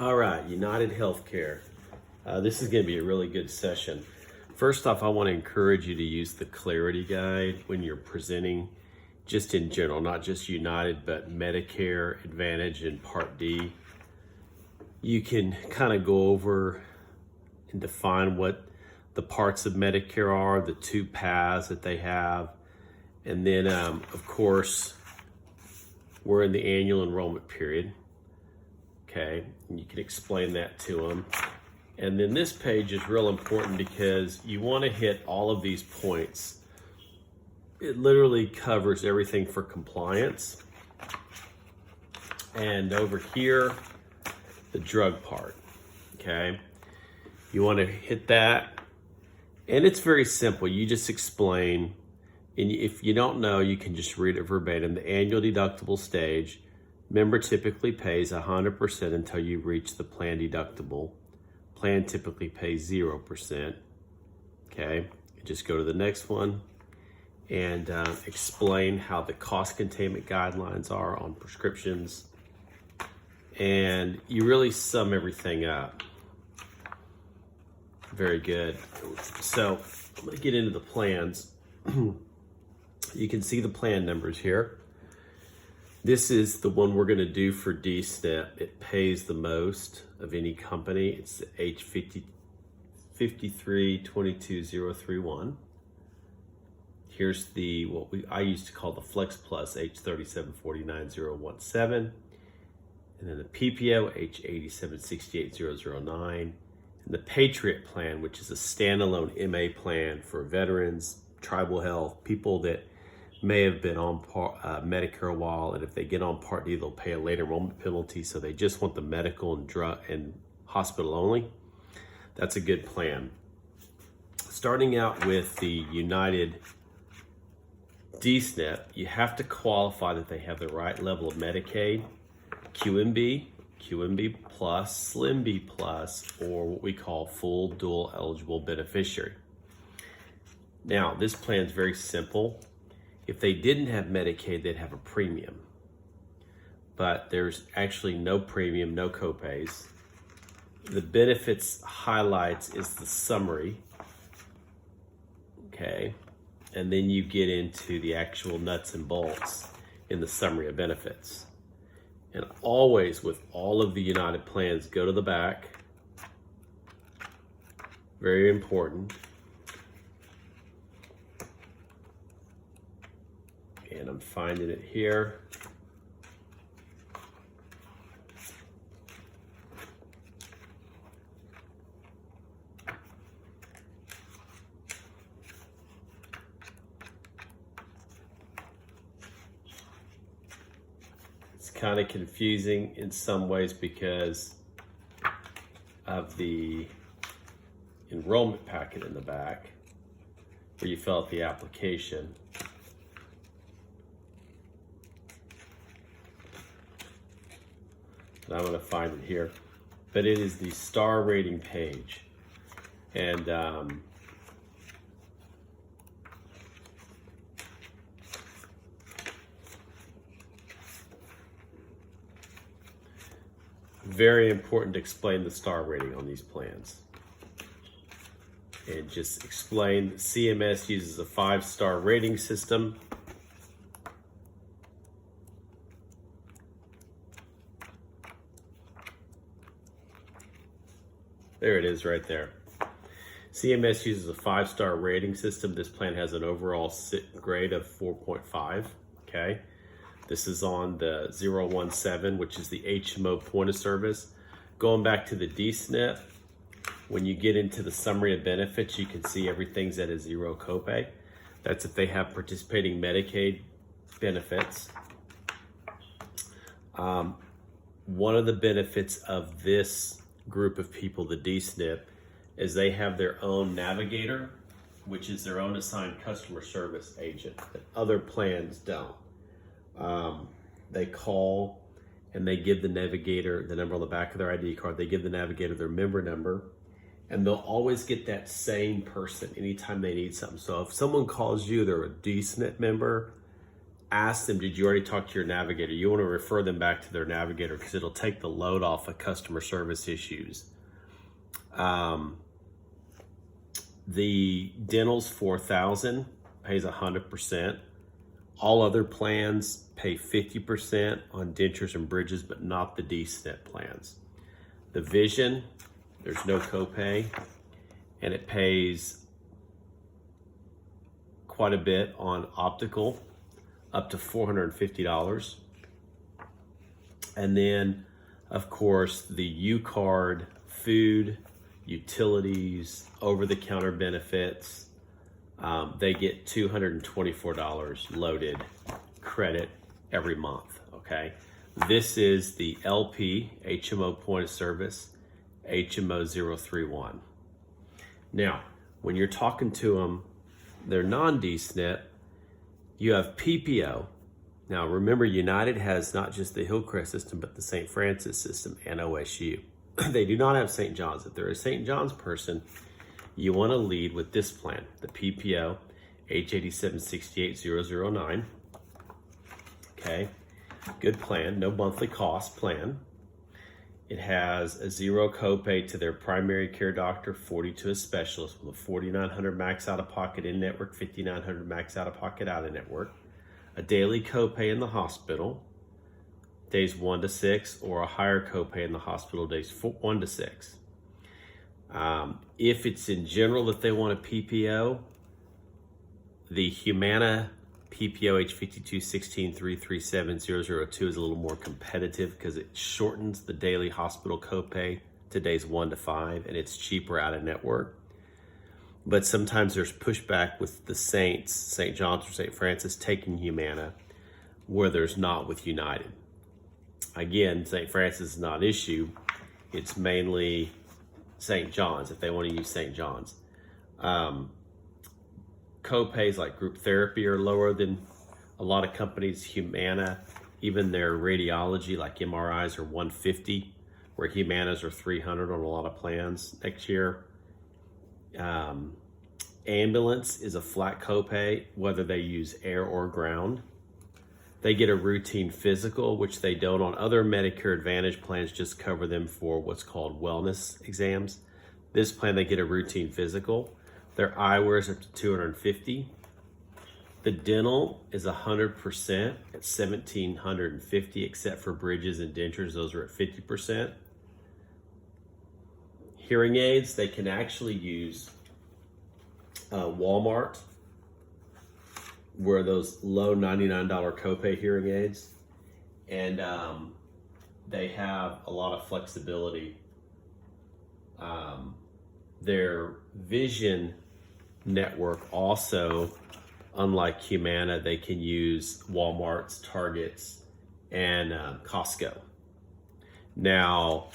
All right, United Healthcare. This is going to be a really good session. First off, I want to encourage you to use the Clarity Guide when you're presenting, just in general, not just United, but Medicare Advantage and Part D. You can kind of go over and define what the parts of Medicare are, the two paths that they have, and then, of course, we're in the annual enrollment period. Okay, and you can explain that to them. And then this page is real important because you want to hit all of these points. It literally covers everything for compliance. And over here, the drug part, okay? You want to hit that. And it's very simple. You just explain, and if you don't know, you can just read it verbatim. The annual deductible stage. Member typically pays 100% until you reach the plan deductible. Plan typically pays 0%. Okay, just go to the next one and explain how the cost containment guidelines are on prescriptions. And you really sum everything up. Very good. So I'm going to get into the plans. You can see the plan numbers here. This is the one we're going to do for D-SNP. It pays the most of any company. It's the H5322031. Here's the I used to call the Flex Plus H3749017, and then the PPO H8768009, and the Patriot Plan, which is a standalone MA plan for veterans, tribal health, people that may have been on Medicare a while, and if they get on Part D, they'll pay a late enrollment penalty, so they just want the medical and drug and hospital only. That's a good plan. Starting out with the United D-SNP, you have to qualify that they have the right level of Medicaid, QMB, QMB Plus, Slim B Plus, or what we call full dual eligible beneficiary. Now, this plan is very simple. If they didn't have Medicaid, they'd have a premium. But there's actually no premium, no copays. The benefits highlights is the summary. Okay. And then you get into the actual nuts and bolts in the summary of benefits. And always with all of the United plans, go to the back. Very important. And I'm finding it here. It's kind of confusing in some ways because of the enrollment packet in the back where you fill out the application. And I'm going to find it here, but it is the star rating page. And very important to explain the star rating on these plans. And just explain CMS uses a 5-star rating system. There it is right there. CMS uses a 5-star rating system. This plan has an overall grade of 4.5, okay? This is on the 017, which is the HMO point of service. Going back to the D-SNP, when you get into the summary of benefits, you can see everything's at a 0 copay. That's if they have participating Medicaid benefits. One of the benefits of this group of people, the D-SNP, is they have their own navigator, which is their own assigned customer service agent that other plans don't. They call and they give the navigator the number on the back of their ID card. They give the navigator their member number, and they'll always get that same person anytime they need something. So if someone calls you, they're a D-SNP member, ask them, did you already talk to your navigator? You want to refer them back to their navigator because it'll take the load off of customer service issues. The dental's $4,000, pays 100%. All other plans pay 50% on dentures and bridges, but not the D-SNP plans. The vision, there's no copay, and it pays quite a bit on optical, up to $450. And then, of course, the U-Card, food, utilities, over-the-counter benefits, they get $224 loaded credit every month, okay? This is the LP HMO point of service, HMO 031. Now, when you're talking to them, they're non-D-SNP, you have PPO. Now, remember, United has not just the Hillcrest system, but the St. Francis system and OSU. They do not have St. John's. If they're a St. John's person, you want to lead with this plan, the PPO H8768009. Okay, good plan, no monthly cost plan. It has a zero copay to their primary care doctor, 40 to a specialist, with a $4,900 max out of pocket in network, $5,900 max out of pocket out of network. A daily copay in the hospital, days 1 to 6, or a higher copay in the hospital, days 1 to 6. If it's in general that they want a PPO, the Humana PPO H52163370002 is a little more competitive because it shortens the daily hospital copay to days 1 to 5, and it's cheaper out of network. But sometimes there's pushback with the Saints, St. John's or St. Francis, taking Humana, where there's not with United. Again, St. Francis is not an issue. It's mainly St. John's, if they want to use St. John's. Co-pays like group therapy are lower than a lot of companies. Humana, even their radiology like MRIs are $150, where Humanas are $300 on a lot of plans next year. Ambulance is a flat copay, whether they use air or ground. They get a routine physical, which they don't on other Medicare Advantage plans, just cover them for what's called wellness exams. This plan, they get a routine physical. Their eyewear is up to $250. The dental is 100% at $1,750, except for bridges and dentures, those are at 50%. Hearing aids, they can actually use Walmart, where those low $99 copay hearing aids, and they have a lot of flexibility. Their vision network also, unlike Humana, they can use Walmart's, Target's, and Costco. Now,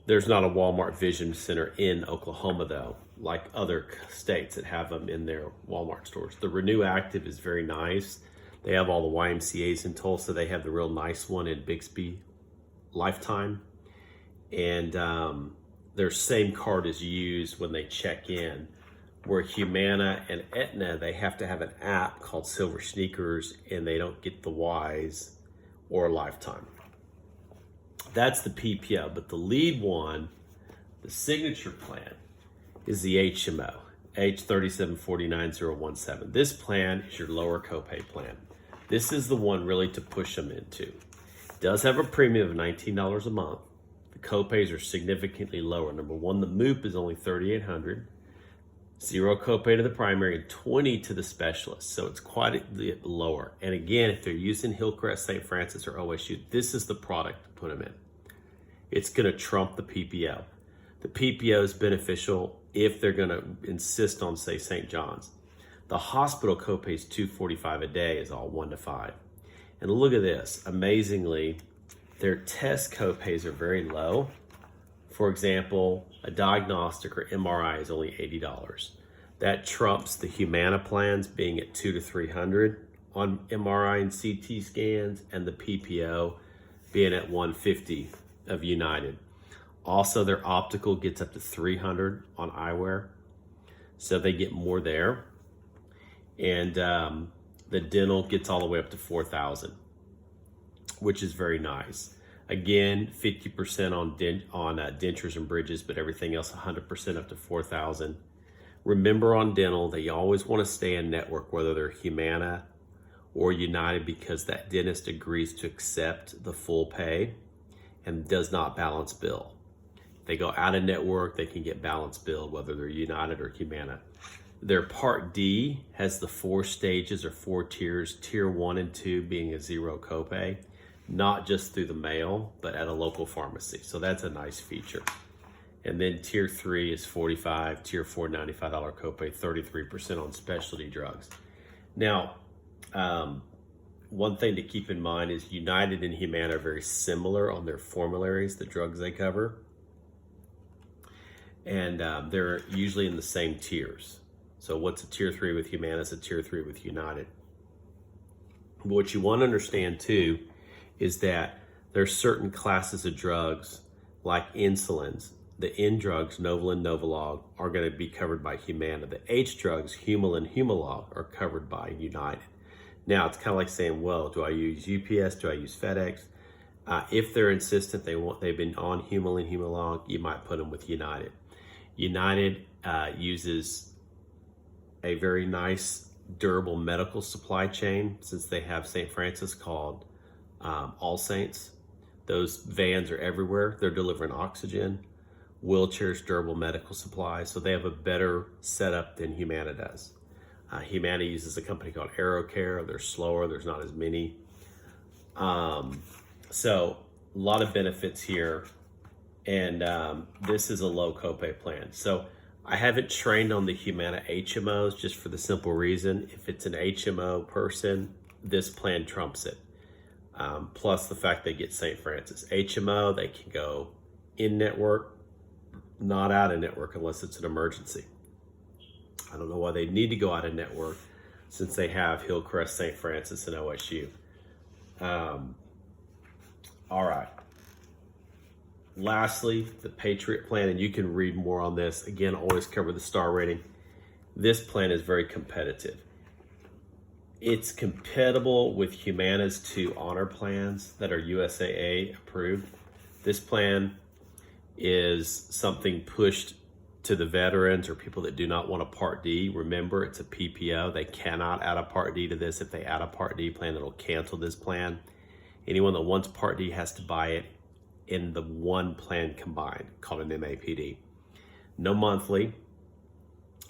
there's not a Walmart Vision Center in Oklahoma, though, like other states that have them in their Walmart stores. The Renew Active is very nice. They have all the YMCAs in Tulsa. They have the real nice one in Bixby, Lifetime. And their same card is used when they check in, where Humana and Aetna, they have to have an app called Silver Sneakers, and they don't get the Wise or Lifetime. That's the PPO, but the lead one, the signature plan, is the HMO, H3749017. This plan is your lower copay plan. This is the one really to push them into. It does have a premium of $19 a month. The copays are significantly lower. Number one, the MOOP is only $3,800. Zero copay to the primary and $20 to the specialist. So it's quite a bit lower. And again, if they're using Hillcrest, St. Francis, or OSU, this is the product to put them in. It's going to trump the PPO. The PPO is beneficial if they're going to insist on, say, St. John's. The hospital copay is $245 a day, is all 1 to 5. And look at this. Amazingly, their test copays are very low. For example, a diagnostic or MRI is only $80. That trumps the Humana plans being at $200 to $300 on MRI and CT scans, and the PPO being at $150 of United. Also, their optical gets up to $300 on eyewear, so they get more there. And The dental gets all the way up to 4,000, which is very nice. Again, 50% on dentures and bridges, but everything else 100% up to 4,000. Remember on dental, they always want to stay in network, whether they're Humana or United, because that dentist agrees to accept the full pay and does not balance bill. If they go out of network, they can get balance billed, whether they're United or Humana. Their Part D has the 4 stages or 4 tiers, tier 1 and 2 being a 0 copay, not just through the mail, but at a local pharmacy. So that's a nice feature. And then tier 3 is $45, tier 4, $95 copay, 33% on specialty drugs. Now, one thing to keep in mind is United and Humana are very similar on their formularies, the drugs they cover. And they're usually in the same tiers. So what's a tier 3 with Humana is a tier 3 with United. But what you want to understand too is that there's certain classes of drugs like insulins. The N drugs, Novolin, Novolog, are going to be covered by Humana. The H drugs, Humulin, Humalog, are covered by United. Now, it's kind of like saying, well, do I use UPS? Do I use FedEx? If they're insistent, they've been on Humulin, Humalog, you might put them with United. United uses a very nice, durable medical supply chain, since they have St. Francis called All Saints. Those vans are everywhere. They're delivering oxygen, wheelchairs, durable medical supplies. So they have a better setup than Humana does. Humana uses a company called AeroCare. They're slower. There's not as many. So a lot of benefits here. And this is a low copay plan. So I haven't trained on the Humana HMOs just for the simple reason, if it's an HMO person, this plan trumps it. Plus the fact they get St. Francis. HMO, they can go in network, not out of network unless it's an emergency. I don't know why they need to go out of network since they have Hillcrest, St. Francis, and OSU. All right. Lastly, the Patriot plan, and you can read more on this. Again, always cover the star rating. This plan is very competitive. It's compatible with Humana's 2 honor plans that are USAA approved. This plan is something pushed to the veterans or people that do not want a Part D. Remember, it's a PPO. They cannot add a Part D to this. If they add a Part D plan, it'll cancel this plan. Anyone that wants Part D has to buy it in the one plan combined, called an MAPD. No monthly.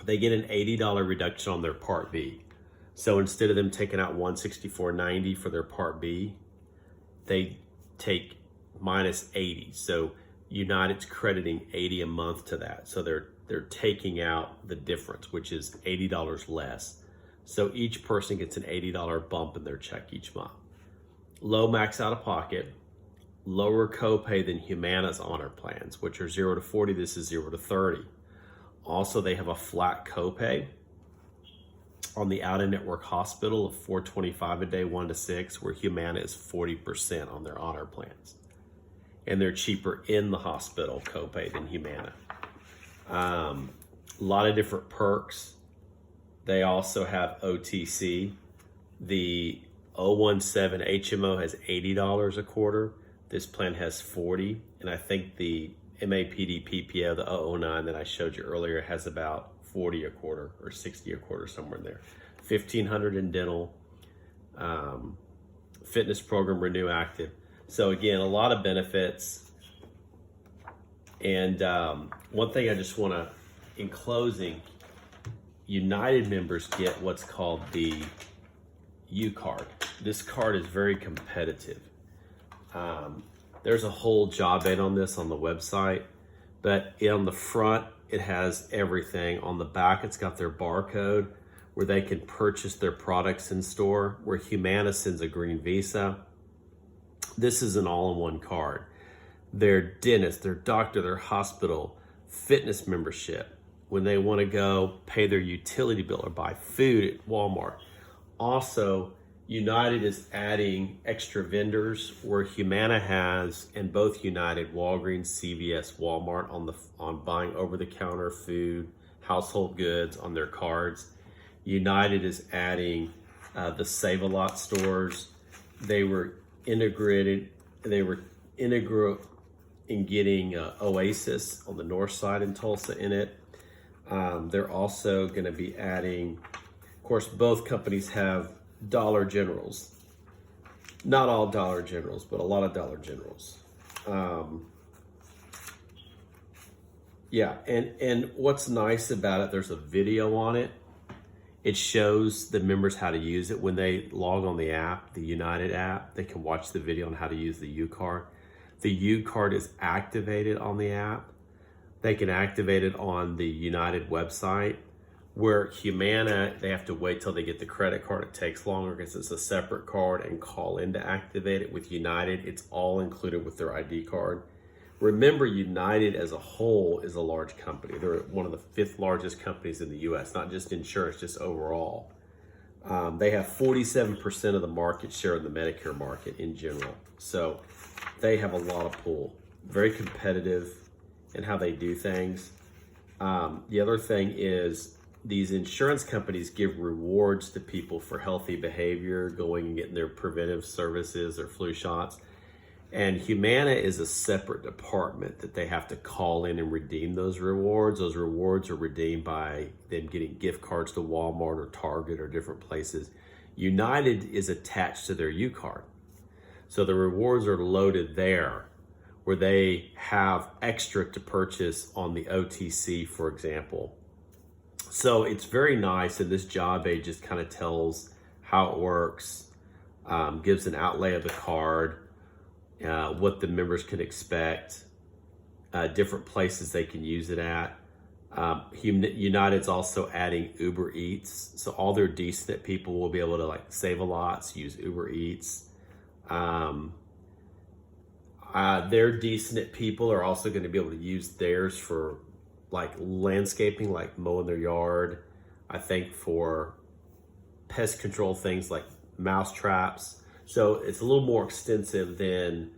They get an $80 reduction on their Part B. So instead of them taking out $164.90 for their Part B, they take minus 80. So United's crediting 80 a month to that. So they're taking out the difference, which is $80 less. So each person gets an $80 bump in their check each month. Low max out of pocket, lower copay than Humana's honor plans, which are 0 to 40. This is 0 to 30. Also, they have a flat copay on the out-of-network hospital of $425 a day, 1 to 6, where Humana is 40% on their honor plans. And they're cheaper in the hospital copay than Humana. A lot of different perks. They also have OTC. The 017 HMO has $80 a quarter. This plan has $40. And I think the MAPD PPO, the 009 that I showed you earlier, has about $40 a quarter or $60 a quarter, somewhere in there. $1,500 in dental, fitness program, Renew Active. So again, a lot of benefits. And one thing I just want to, in closing, United members get what's called the U card. This card is very competitive. There's a whole job aid on this on the website, but on the front, it has everything. On the back, it's got their barcode where they can purchase their products in store, where Humana sends a green Visa. This is an all-in-one card. Their dentist, their doctor, their hospital, fitness membership, when they want to go pay their utility bill or buy food at Walmart. Also, United is adding extra vendors where Humana has, and both United, Walgreens, CVS, Walmart on buying over-the-counter food, household goods on their cards. United is adding the Save-A-Lot stores. They were integrated. They were integral in getting Oasis on the north side in Tulsa in it. They're also going to be adding, of course, both companies have Dollar Generals. Not all Dollar Generals, but a lot of Dollar Generals. Yeah, and what's nice about it, there's a video on it. It shows the members how to use it. When they log on the app, the United app, they can watch the video on how to use the U card. The U card is activated on the app. They can activate it on the United website. Where Humana, they have to wait till they get the credit card. It takes longer because it's a separate card and call in to activate it. With United, it's all included with their ID card. Remember, United as a whole is a large company. They're one of the 5th largest companies in the US, not just insurance, just overall. They have 47% of the market share in the Medicare market in general. So they have a lot of pull. Very competitive in how they do things. The other thing is these insurance companies give rewards to people for healthy behavior, going and getting their preventive services or flu shots. And Humana is a separate department that they have to call in and redeem those rewards. Those rewards are redeemed by them getting gift cards to Walmart or Target or different places. United is attached to their U card. So the rewards are loaded there where they have extra to purchase on the OTC, for example. So it's very nice, and this job aid just kind of tells how it works, gives an outlay of the card, what the members can expect, different places they can use it at. United's also adding Uber Eats, so all their D-SNP people will be able to like Save-A-Lots, use Uber Eats. Their D-SNP people are also going to be able to use theirs for like landscaping, like mowing their yard. I think for pest control things like mouse traps. So it's a little more extensive than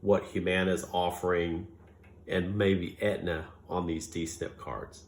what Humana is offering and maybe Aetna on these D-SNP cards.